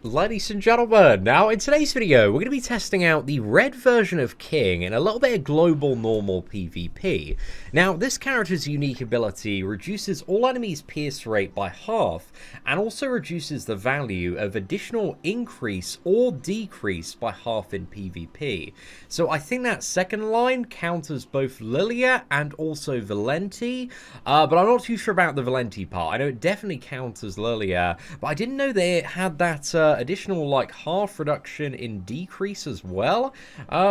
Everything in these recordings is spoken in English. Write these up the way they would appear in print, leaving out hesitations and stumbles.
Ladies and gentlemen, now in today's video we're going to be testing out the red version of King in a little bit of global normal PvP. Now this character's unique ability reduces all enemies' pierce rate by half and also reduces the value of additional increase or decrease by half in PvP. So I think that second line counters both Lilia and also Valenti, but I'm not too sure about the Valenti part. I know it definitely counters Lilia, but I didn't know they had that additional like half reduction in decrease as well.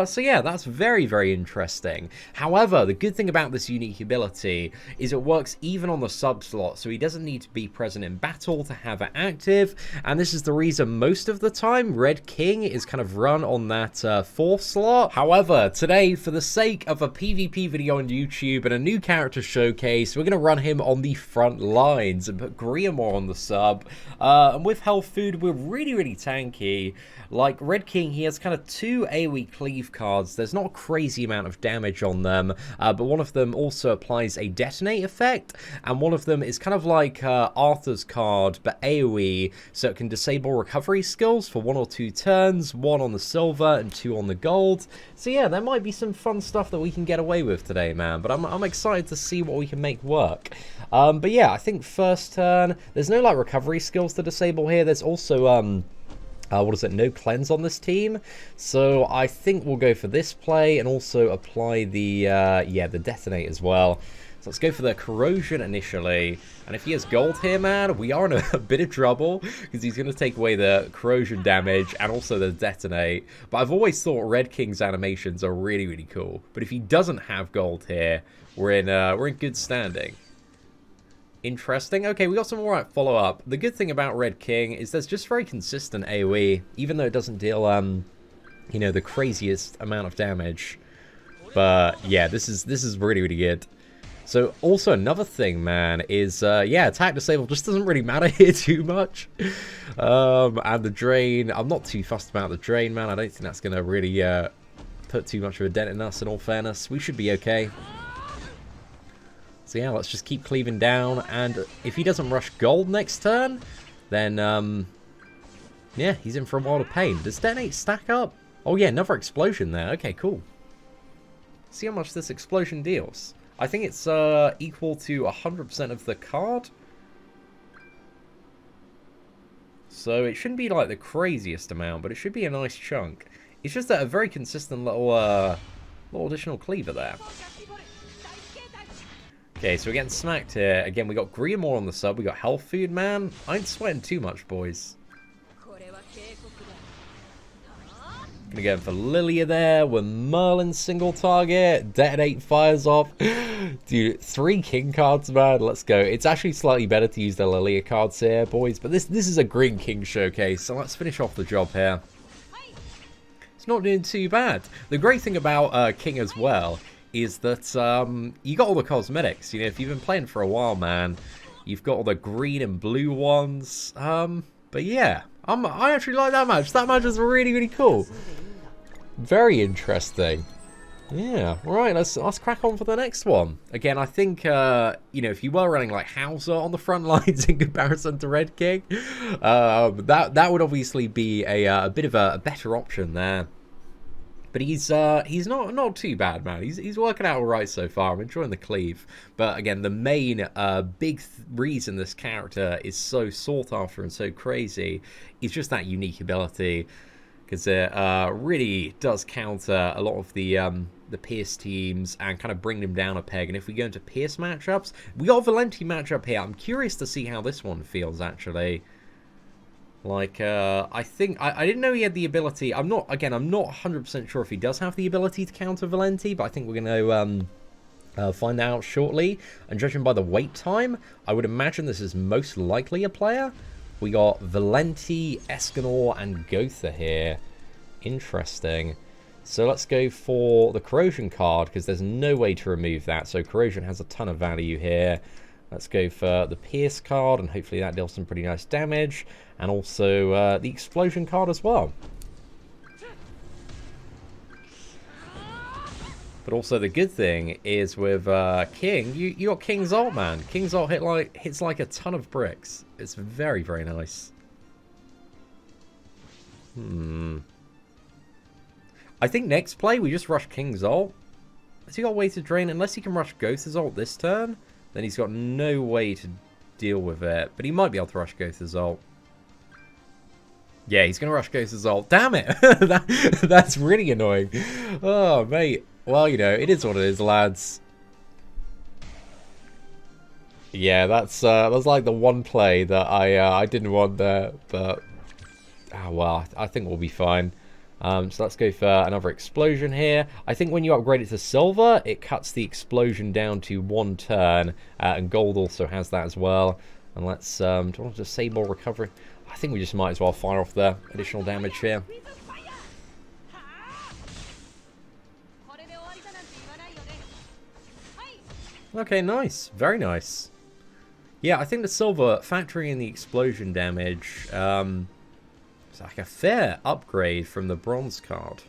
So yeah, that's very, very interesting. However, the good thing about this unique ability is it works even on the sub slot, so he doesn't need to be present in battle to have it active, and this is the reason most of the time Red King is kind of run on that fourth slot. However, today, for the sake of a PvP video on YouTube and a new character showcase, we're going to run him on the front lines and put Griamore on the sub, and with health food we're really tanky. Like Red King, he has kind of two AoE cleave cards. There's not a crazy amount of damage on them, but one of them also applies a detonate effect, and one of them is kind of like Arthur's card, but AoE, so it can disable recovery skills for 1 or 2 turns, 1 on the silver and 2 on the gold. So yeah, there might be some fun stuff that we can get away with today, man, but I'm excited to see what we can make work. But yeah, I think first turn, there's no like recovery skills to disable here. There's also what is it, no cleanse on this team, so I think we'll go for this play and also apply the the detonate as well. So let's go for the corrosion initially, and if he has gold here, man, we are in a bit of trouble because he's going to take away the corrosion damage and also the detonate. But I've always thought Red King's animations are really cool, but if he doesn't have gold here, we're in good standing. Interesting. Okay, we got some more follow-up. The good thing about Red King is there's just very consistent AoE, even though it doesn't deal, you know, the craziest amount of damage. But yeah, this is really good. So also another thing, man, is yeah, attack disable just doesn't really matter here too much. And the drain, I'm not too fussed about the drain, man. I don't think that's gonna really put too much of a dent in us. In all fairness, we should be okay. So yeah, let's just keep cleaving down, and if he doesn't rush gold next turn, then, yeah, he's in for a world of pain. Does detonate stack up? Oh yeah, another explosion there. Okay, cool. See how much this explosion deals. I think it's equal to 100% of the card. So it shouldn't be like the craziest amount, but it should be a nice chunk. It's just a very consistent little additional cleaver there. Okay, so we're getting smacked here. Again, we got Griamore on the sub. We got health food, man. I ain't sweating too much, boys. Gonna go for Lilia there. We're Merlin single target. Detonate fires off. Dude, 3 king cards, man. Let's go. It's actually slightly better to use the Lilia cards here, boys. But this is a green king showcase, so let's finish off the job here. It's not doing too bad. The great thing about King as well is that you got all the cosmetics. You know, if you've been playing for a while, man, you've got all the green and blue ones. But yeah, I actually like that match. That match is really cool. Very interesting. Yeah, right, let's crack on for the next one. Again, I think, you know, if you were running like Hauser on the front lines in comparison to Red King, that would obviously be a bit of a better option there. But he's not too bad, man. He's working out all right so far. I'm enjoying the cleave. But again, the main big reason this character is so sought after and so crazy is just that unique ability, because it really does counter a lot of the Pierce teams and kind of bring them down a peg. And if we go into Pierce matchups, we got a Valenti matchup here. I'm curious to see how this one feels, actually. Like, I think, I didn't know he had the ability. I'm not 100% sure if he does have the ability to counter Valenti, but I think we're going to find out shortly. And judging by the wait time, I would imagine this is most likely a player. We got Valenti, Escanor, and Gotha here. Interesting. So let's go for the Corrosion card, because there's no way to remove that. So Corrosion has a ton of value here. Let's go for the Pierce card, and hopefully that deals some pretty nice damage. And also the Explosion card as well. But also the good thing is with King, you got King's ult, man. King's ult hits like a ton of bricks. It's very nice. I think next play we just rush King's ult. Has he got a way to drain? Unless he can rush Gotha's ult this turn, then he's got no way to deal with it. But he might be able to rush Gotha's ult. Yeah, he's going to rush Gotha's ult. Damn it! That's really annoying. Oh, mate. Well, you know, it is what it is, lads. Yeah, that's like the one play that I didn't want there, but well, I think we'll be fine. So let's go for another explosion here. I think when you upgrade it to silver, it cuts the explosion down to 1 turn, and gold also has that as well. And let's do I want to save more recovery? I think we just might as well fire off the additional damage here. Okay, nice, very nice. Yeah, I think the silver factoring in the explosion damage. It's like a fair upgrade from the bronze card.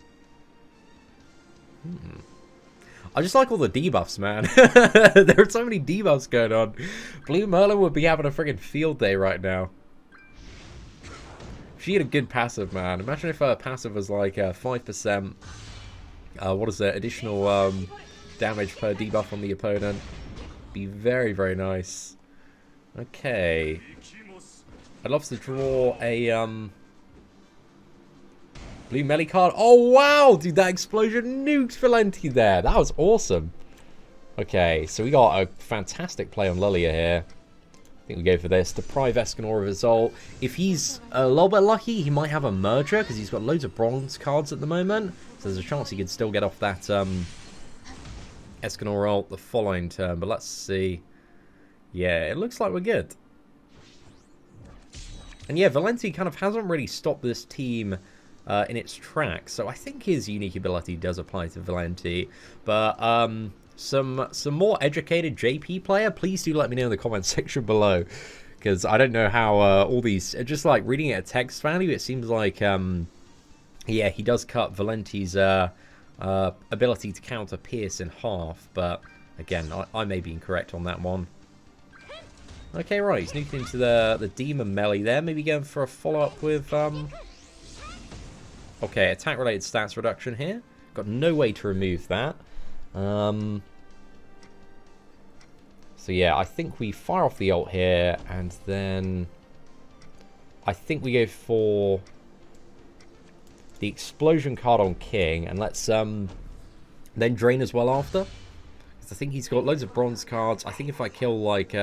I just like all the debuffs, man. There are so many debuffs going on. Blue Merlin would be having a friggin' field day right now. She had a good passive, man. Imagine if her passive was like 5%. What is it? Additional damage per debuff on the opponent. Be very, very nice. Okay. I'd love to draw a blue melee card. Oh, wow! Dude, that explosion nuked Valenti there. That was awesome. Okay, so we got a fantastic play on Lilia here. I think we go for this. Deprive Escanor of his ult. If he's a little bit lucky, he might have a merger, because he's got loads of bronze cards at the moment. So there's a chance he could still get off that Escanor ult the following turn. But let's see. Yeah, it looks like we're good. And yeah, Valenti kind of hasn't really stopped this team in its tracks. So I think his unique ability does apply to Valenti. But some more educated JP player, please do let me know in the comment section below. Because I don't know how all these... Just like reading it at text value, it seems like... yeah, he does cut Valenti's ability to counter Pierce in half. But again, I may be incorrect on that one. Okay, right, he's nuking into the demon melee there. Maybe going for a follow-up with... Okay, attack-related stats reduction here. Got no way to remove that. So yeah, I think we fire off the ult here, and then... I think we go for the explosion card on King, and let's then drain as well after. Because I think he's got loads of bronze cards. I think if I kill, like...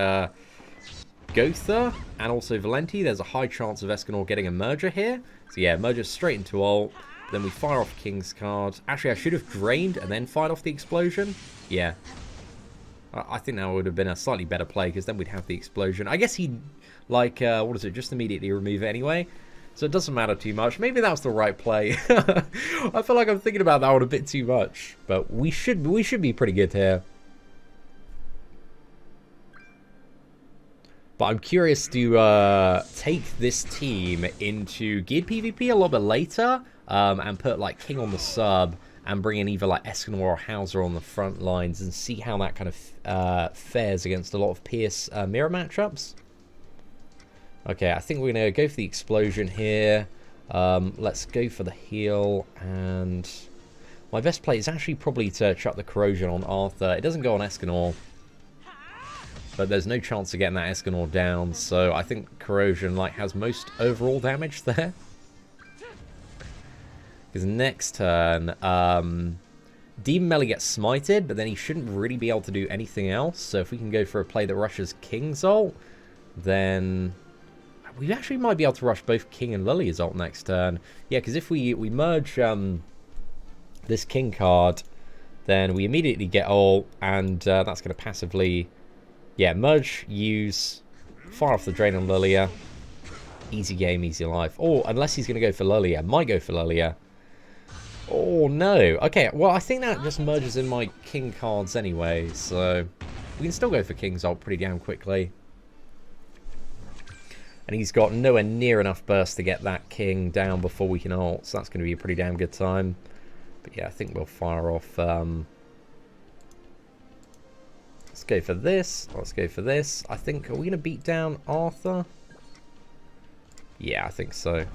Gotha and also Valenti, there's a high chance of Escanor getting a merger here. So yeah, merger straight into ult. Then we fire off King's card. Actually, I should have drained and then fired off the explosion. Yeah. I think that would have been a slightly better play, because then we'd have the explosion. I guess he'd, like, what is it, just immediately remove it anyway. So it doesn't matter too much. Maybe that was the right play. I feel like I'm thinking about that one a bit too much. But we should be pretty good here. But I'm curious to take this team into geared PvP a little bit later, and put like King on the sub, and bring in either like Escanor or Hauser on the front lines, and see how that kind of fares against a lot of Pierce mirror matchups. Okay, I think we're going to go for the explosion here. Let's go for the heal, and my best play is actually probably to chuck the corrosion on Arthur. It doesn't go on Escanor, but there's no chance of getting that Escanor down, so I think corrosion like has most overall damage there. Because next turn, Demon Melee gets smited, but then he shouldn't really be able to do anything else. So if we can go for a play that rushes King's ult, then we actually might be able to rush both King and Lilia's ult next turn. Yeah, because if we merge this King card, then we immediately get ult, and that's going to passively... Yeah, merge, use, fire off the drain on Lilia. Easy game, easy life. Or, unless he's going to go for Lilia. Might go for Lilia. Oh, no. Okay, well, I think that just merges in my King cards anyway, so we can still go for King's ult pretty damn quickly. And he's got nowhere near enough burst to get that King down before we can ult, so that's going to be a pretty damn good time. But yeah, I think we'll fire off... Let's go for this. Let's go for this. I think, are we going to beat down Arthur? Yeah, I think so.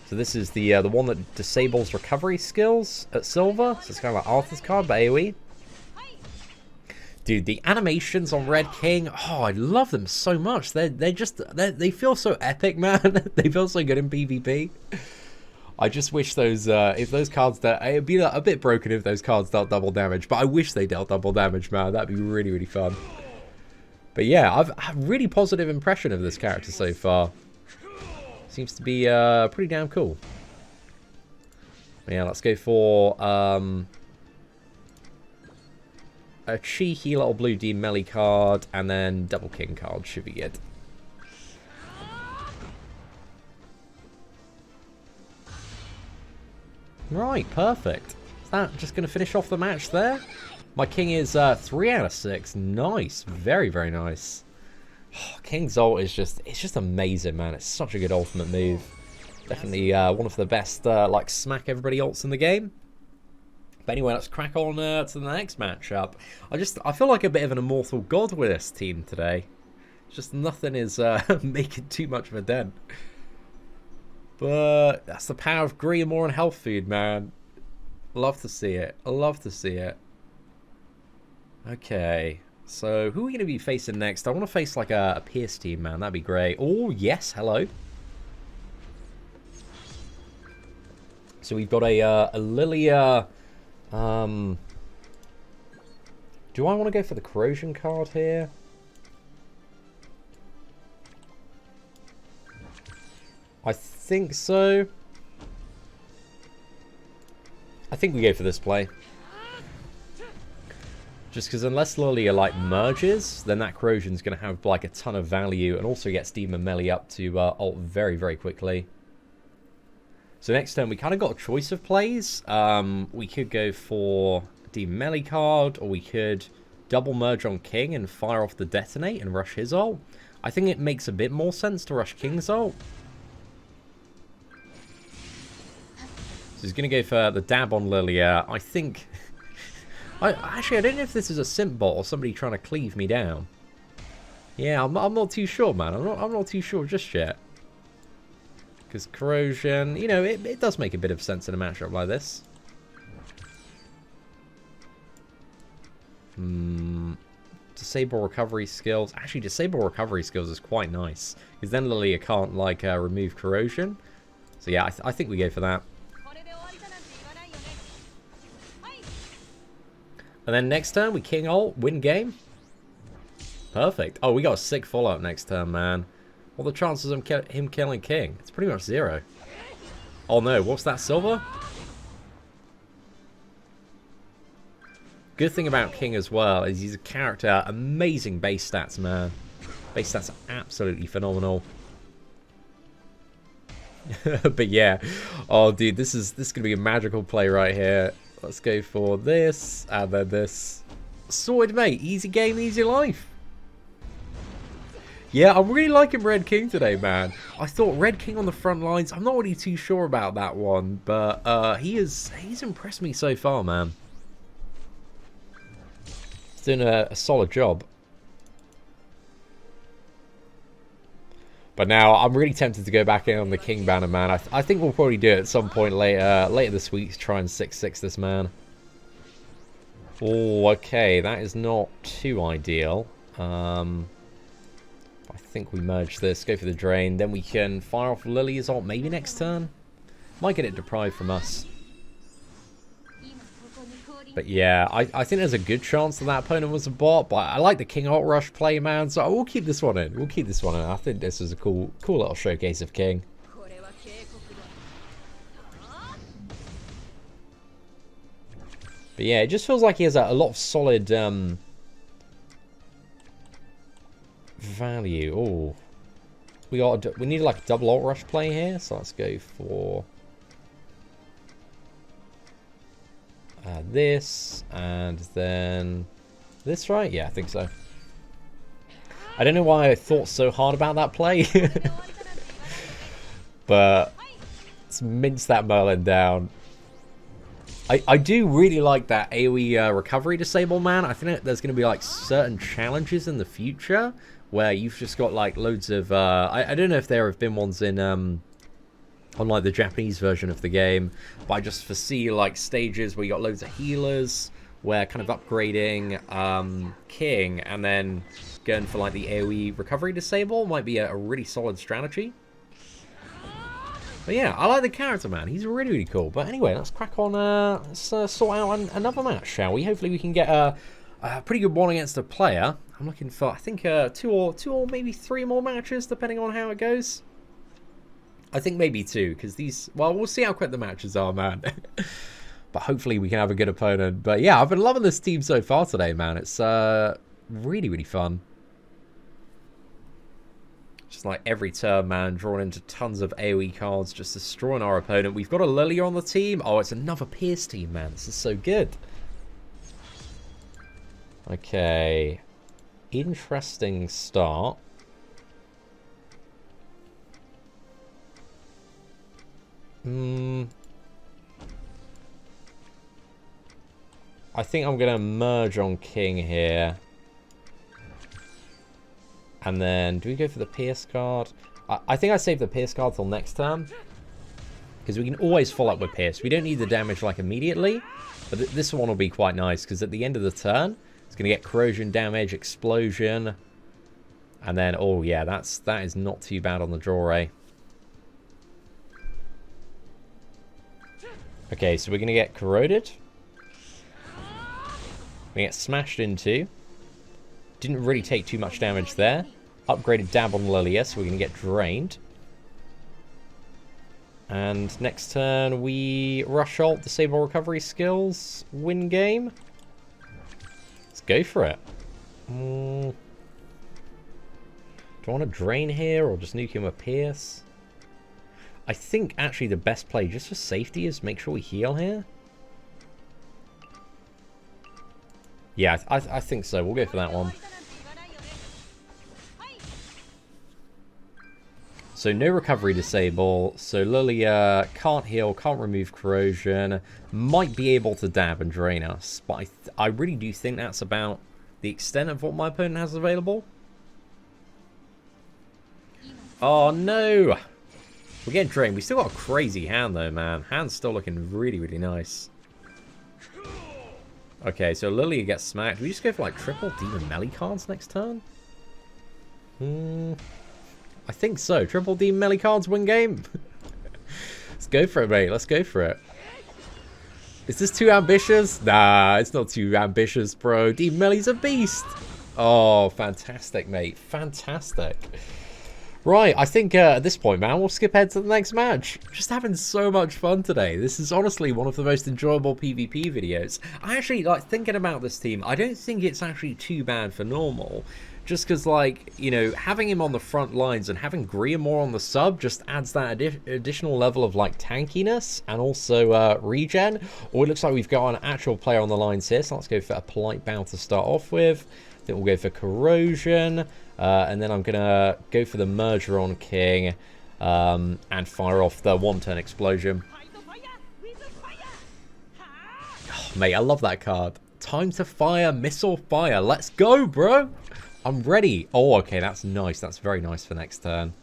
So this is the one that disables recovery skills at silver. So it's kind of like Arthur's card, but AoE. Dude, the animations on Red King, oh, I love them so much. They feel so epic, man. They feel so good in PvP. I just wish those, if those cards, it'd be a bit broken if those cards dealt double damage, but I wish they dealt double damage, man. That'd be really, really fun. But yeah, I've had a really positive impression of this character so far. Seems to be pretty damn cool. Yeah, let's go for a cheeky little blue D melee card, and then double king card should be good. Right, perfect. Is that just going to finish off the match there? My king is 3 out of 6. Nice. Very, very nice. Oh, King's ult is it's just amazing, man. It's such a good ultimate move. Definitely one of the best, like, smack everybody ults in the game. But anyway, let's crack on to the next matchup. I feel like a bit of an immortal god with this team today. Just nothing is making too much of a dent. But that's the power of green, more and health food, man. Love to see it. I love to see it. Okay, so who are we going to be facing next? I want to face like a Pierce team, man. That'd be great. Oh, yes, hello. So we've got a Lilia. Do I want to go for the corrosion card here? I think so. I think we go for this play. Just because unless Lilia like merges, then that corrosion's going to have like a ton of value, and also gets Demon Melee up to ult very, very quickly. So next turn we kind of got a choice of plays. We could go for Demon Melee card, or we could double merge on King and fire off the Detonate and rush his ult. I think it makes a bit more sense to rush King's ult. So he's going to go for the dab on Lilia. I think... Actually, I don't know if this is a simp bot or somebody trying to cleave me down. Yeah, I'm not too sure, man. I'm not too sure just yet. Because corrosion, you know, it does make a bit of sense in a matchup like this. Disable recovery skills. Actually, disable recovery skills is quite nice. Because then Lilia can't, like, remove corrosion. So yeah, I think we go for that. And then next turn, we King ult, win game. Perfect. Oh, we got a sick follow-up next turn, man. What are the chances of him killing King? It's pretty much 0. Oh no, what's that, silver? Good thing about King as well is he's a character, amazing base stats, man. Base stats are absolutely phenomenal. But yeah, oh dude, this is gonna be a magical play right here. Let's go for this, and then this. Sorted, mate. Easy game, easy life. Yeah, I'm really liking Red King today, man. I thought Red King on the front lines, I'm not really too sure about that one, but he's impressed me so far, man. He's doing a solid job. But now I'm really tempted to go back in on the King banner, man. I think we'll probably do it at some point later this week to try and 6-6 this man. Oh, okay, that is not too ideal. I think we merge this, go for the drain, then we can fire off Lilia's ult maybe next turn. Might get it deprived from us. But yeah, I think there's a good chance that opponent was a bot, but I like the King ult rush play, man, so we'll keep this one in. We'll keep this one in. I think this is a cool little showcase of King. But yeah, it just feels like he has a lot of solid value. Oh, we need like a double ult rush play here, so let's go for this, and then this, right? Yeah, I think so. I don't know why I thought so hard about that play. But let's mince that Merlin down. I do really like that AoE recovery disable, man. I think there's going to be like certain challenges in the future where you've just got like loads of... I don't know if there have been ones in unlike the Japanese version of the game. But I just foresee like stages where you got loads of healers, where kind of upgrading King and then going for like the AoE recovery disable might be a really solid strategy. But yeah, I like the character, man. He's really, really cool. But anyway, let's crack on. Let's sort out another match, shall we? Hopefully we can get a pretty good one against a player. I'm looking for, I think, two or maybe 3 more matches, depending on how it goes. I think maybe 2, because these... Well, we'll see how quick the matches are, man. But hopefully we can have a good opponent. But yeah, I've been loving this team so far today, man. It's really, really fun. Just like every turn, man, drawing into tons of AoE cards, just destroying our opponent. We've got a Lilia on the team. Oh, it's another Pierce team, man. This is so good. Okay. Interesting start. I think I'm going to merge on King here. And then, do we go for the Pierce card? I think I save the Pierce card till next turn. Because we can always follow up with Pierce. We don't need the damage like immediately. But this one will be quite nice. Because at the end of the turn, it's going to get corrosion damage, explosion. And then, oh yeah, that is not too bad on the draw, eh? Okay, so we're going to get corroded. We get smashed into. Didn't really take too much damage there. Upgraded dab on Lilia, so we're going to get drained. And next turn we rush ult, disable recovery skills, win game. Let's go for it. Do I want to drain here or just nuke him with Pierce? I think actually the best play, just for safety, is make sure we heal here. Yeah, I think so. We'll go for that one. So no recovery disable. So Lilia can't heal, can't remove corrosion. Might be able to dab and drain us. But I really do think that's about the extent of what my opponent has available. Oh no! We're getting drained. We still got a crazy hand though, man. Hand's still looking really, really nice. Okay, so Lilia gets smacked. Do we just go for like triple demon melee cards next turn? I think so. Triple demon melee cards win game. Let's go for it, mate. Let's go for it. Is this too ambitious? Nah, it's not too ambitious, bro. Demon melee's a beast. Oh, fantastic, mate. Fantastic. Right, I think at this point, man, we'll skip ahead to the next match. Just having so much fun today. This is honestly one of the most enjoyable PvP videos. I actually, like, thinking about this team, I don't think it's actually too bad for normal. Just because, like, you know, having him on the front lines and having Greer more on the sub just adds that additional level of, like, tankiness and also regen. Or it looks like we've got an actual player on the lines here, so let's go for a polite bow to start off with. Then we'll go for corrosion. And then I'm going to go for the merger on King and fire off the one-turn explosion. Oh, mate, I love that card. Time to fire, missile fire. Let's go, bro. I'm ready. Oh, okay, that's nice. That's very nice for next turn.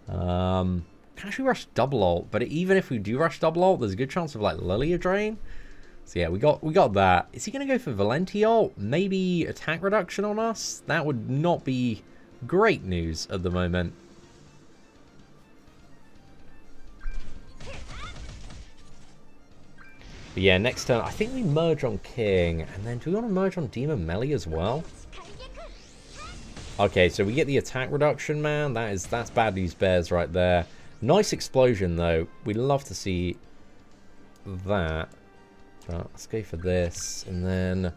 Can actually rush double ult, but even if we do rush double ult, there's a good chance of, like, Lilia drain. So yeah, we got that. Is he going to go for Valenti ult? Maybe attack reduction on us? That would not be great news at the moment. But yeah, next turn, I think we merge on King. And then do we want to merge on Demon Melee as well? Okay, so we get the attack reduction, man. That's bad news bears right there. Nice explosion, though. We'd love to see that. But let's go for this, and then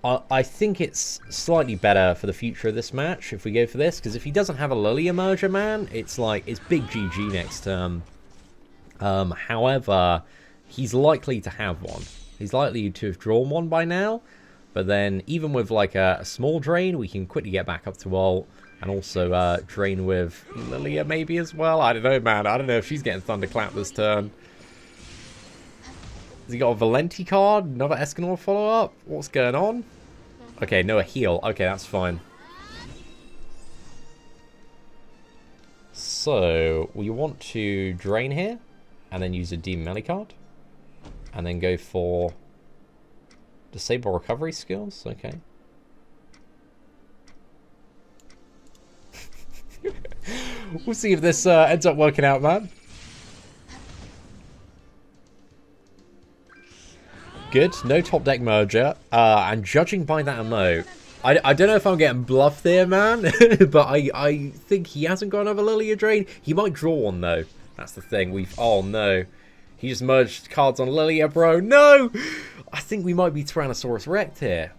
I think it's slightly better for the future of this match if we go for this, because if he doesn't have a Lilia merger, man, it's like it's big GG next turn. However, he's likely to have one. He's likely to have drawn one by now, but then even with like a small drain, we can quickly get back up to ult. And also drain with Lilia maybe as well. I don't know, man. I don't know if she's getting thunderclap this turn. Has he got a Valenti card? Another Escanor follow-up? What's going on? Okay, no, a heal. Okay, that's fine. So we want to drain here, and then use a Demon Melee card, and then go for disable recovery skills. Okay. We'll see if this ends up working out, man. Good. No top deck merger. And judging by that emote, I don't know if I'm getting bluffed there, man. But I think he hasn't got another Lilia drain. He might draw one, though. That's the thing. Oh, no. He just merged cards on Lilia, bro. No! I think we might be Tyrannosaurus Rex here.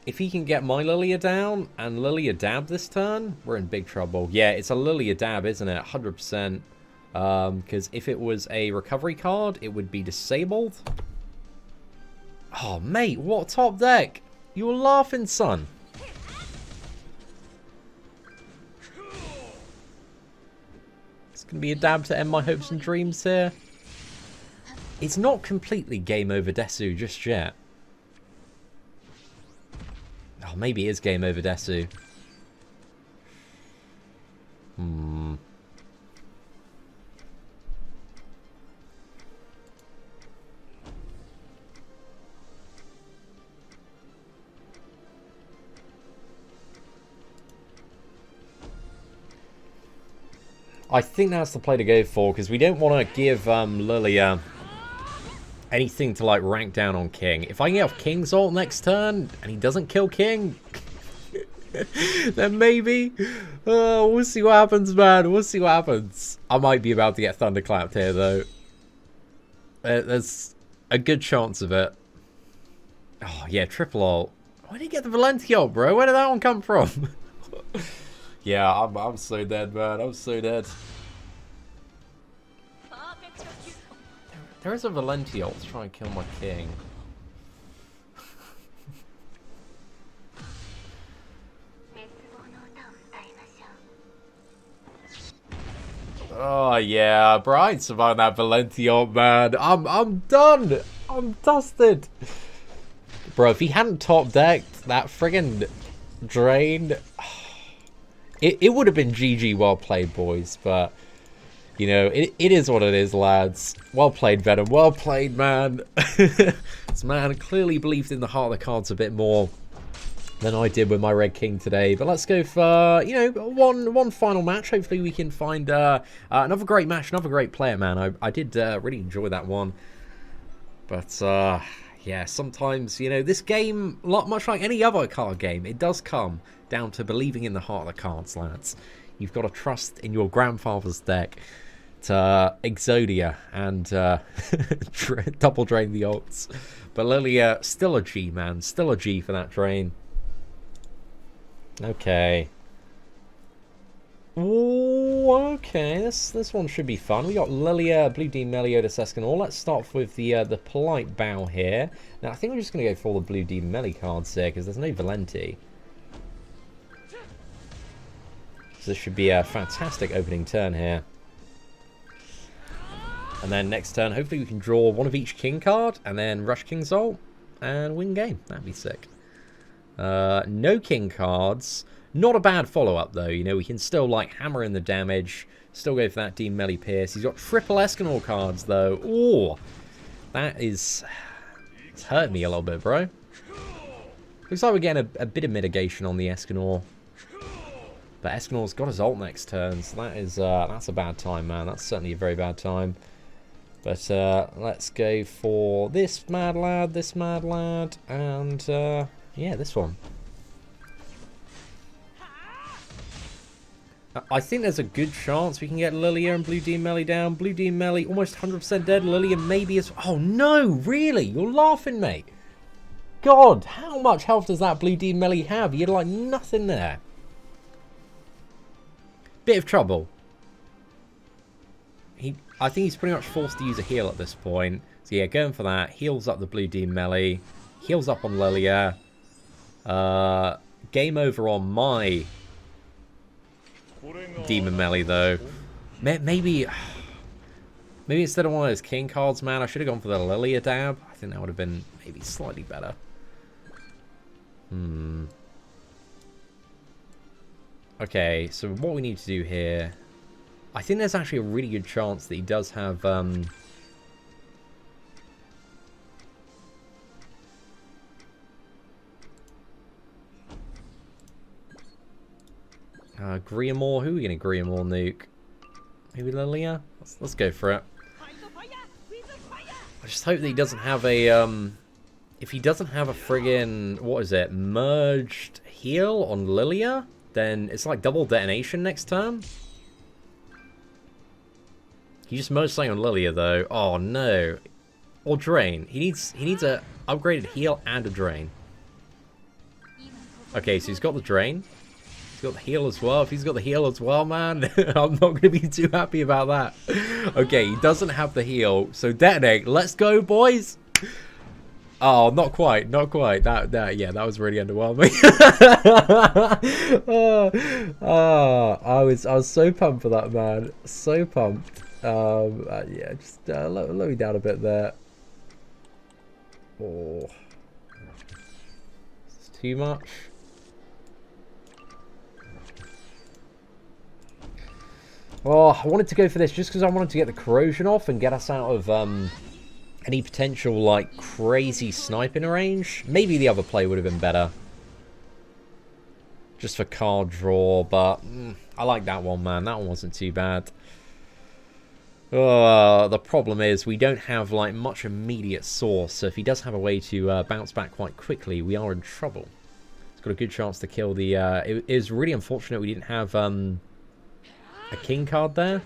If he can get my Lilia down and Lilia dab this turn, we're in big trouble. Yeah, it's a Lilia dab, isn't it? 100%. Because if it was a recovery card, it would be disabled. Oh, mate, what top deck? You're laughing, son. It's going to be a dab to end my hopes and dreams here. It's not completely game over Desu just yet. Oh, maybe it is game over Desu. I think that's the play to go for, because we don't want to give Lilia anything to like rank down on King. If I can get off King's ult next turn and he doesn't kill King, then maybe. We'll see what happens, man. We'll see what happens. I might be about to get thunderclapped here, though. There's a good chance of it. Oh, yeah, triple ult. Where did he get the Valenti ult, bro? Where did that one come from? Yeah, I'm so dead, man. I'm so dead. There is a Valenti ult to try and kill my King. Oh yeah, bro, I'd survive that Valenti ult, man. I'm done. I'm dusted. Bro, if he hadn't top decked that friggin' drain, it would have been GG. Well played, boys. But you know, it is what it is, lads. Well played, Venom. Well played, man. This man clearly believed in the heart of the cards a bit more than I did with my Red King today. But let's go for, you know, one final match. Hopefully we can find another great match, another great player, man. I did really enjoy that one. But, yeah, sometimes, you know, this game, much like any other card game, it does come down to believing in the heart of the cards, lads. You've got to trust in your grandfather's deck to Exodia and double drain the ults. But Lilia, still a G, man. Still a G for that drain. Okay. Ooh, okay, this one should be fun. We got Lilia, Blue Demon, Meliodas, Escanor. Let's start off with the polite bow here. Now, I think we're just going to go for all the Blue Demon Melee cards here, because there's no Valenti. So this should be a fantastic opening turn here. And then next turn, hopefully we can draw one of each King card, and then rush King's ult, and win game. That'd be sick. No King cards. Not a bad follow-up, though. You know, we can still, like, hammer in the damage. Still go for that Demon Melee Pierce. He's got triple Escanor cards, though. Oh, that is... It's hurting me a little bit, bro. Looks like we're getting a bit of mitigation on the Escanor. But Escanor's got his ult next turn, so that is, that's a bad time, man. That's certainly a very bad time. But let's go for this mad lad, and, yeah, this one. I think there's a good chance we can get Lilia and Blue Demon Melee down. Blue Demon Melee almost 100% dead. Lilia maybe is... Oh, no! Really? You're laughing, mate. God, how much health does that Blue Demon Melee have? He had, like, nothing there. Bit of trouble. I think he's pretty much forced to use a heal at this point. So, yeah, going for that. Heals up the Blue Demon Melee. Heals up on Lilia. Game over on my... Demon Melee, though. Maybe instead of one of those King cards, man, I should have gone for the Lilia dab. I think that would have been maybe slightly better. Okay, so what we need to do here... I think there's actually a really good chance that he does have... Griamore. Who are we going to Griamore nuke? Maybe Lilia? Let's go for it. I just hope that he doesn't have a... if he doesn't have a friggin... What is it? Merged heal on Lilia? Then it's like double detonation next turn. He just merged something on Lilia though. Oh no. Or drain. He needs a upgraded heal and a drain. Okay, so he's got the drain. He's got the heal as well. If he's got the heal as well, man, I'm not going to be too happy about that. Okay, he doesn't have the heal. So detonate. Let's go, boys. Oh, not quite. Not quite. Yeah, that was really underwhelming. I was so pumped for that, man. So pumped. Yeah, just lower me down a bit there. Oh. It's too much. Oh, I wanted to go for this just because I wanted to get the corrosion off and get us out of any potential, like, crazy sniping range. Maybe the other play would have been better. Just for card draw, but I like that one, man. That one wasn't too bad. The problem is we don't have, like, much immediate source, so if he does have a way to bounce back quite quickly, we are in trouble. He's got a good chance to kill the... It is really unfortunate we didn't have... a king card there.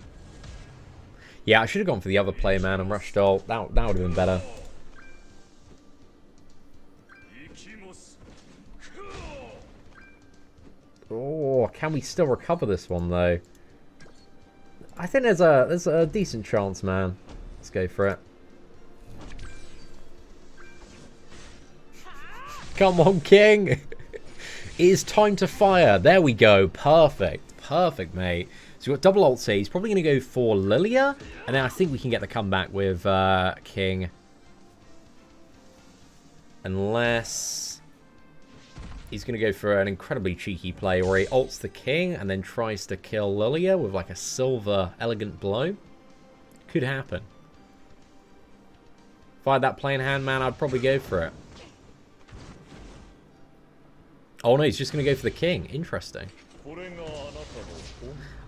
Yeah, I should have gone for the other play, man, and rushed ult. That would have been better. Oh, can we still recover this one though? I think there's a decent chance, man. Let's go for it. Come on, king. It is time to fire. There we go. Perfect. Perfect, mate. So we've got double ult here. He's probably going to go for Lilia. And then I think we can get the comeback with King. Unless he's going to go for an incredibly cheeky play where he ults the King and then tries to kill Lilia with like a silver elegant blow. Could happen. If I had that play in hand, man, I'd probably go for it. Oh no, he's just going to go for the King. Interesting.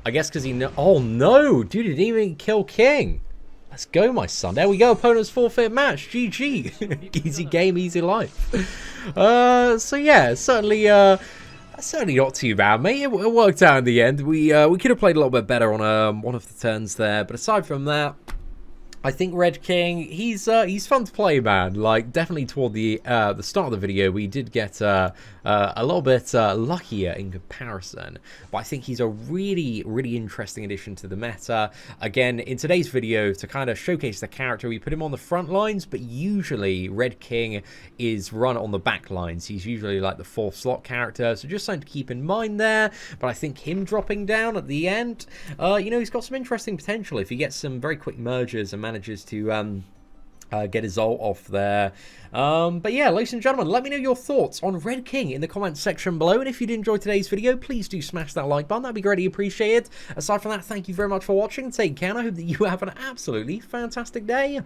I guess because he oh no, dude, he didn't even kill King. Let's go, my son. There we go. Opponent's forfeit match. GG. Easy game, easy life. So yeah, certainly not too bad, mate. It worked out in the end. We could have played a little bit better on one of the turns there, but aside from that, I think Red King, he's fun to play, man. Like, definitely toward the start of the video, we did get a little bit luckier in comparison. But I think he's a really, really interesting addition to the meta. Again, in today's video, to kind of showcase the character, we put him on the front lines, but usually Red King is run on the back lines. He's usually like the 4th slot character, so just something to keep in mind there. But I think him dropping down at the end, you know, he's got some interesting potential if he gets some very quick mergers and manages to get his ult off there. But yeah, ladies and gentlemen, let me know your thoughts on Red King in the comments section below. And if you did enjoy today's video, please do smash that like button. That'd be greatly appreciated. Aside from that, thank you very much for watching. Take care, and I hope that you have an absolutely fantastic day.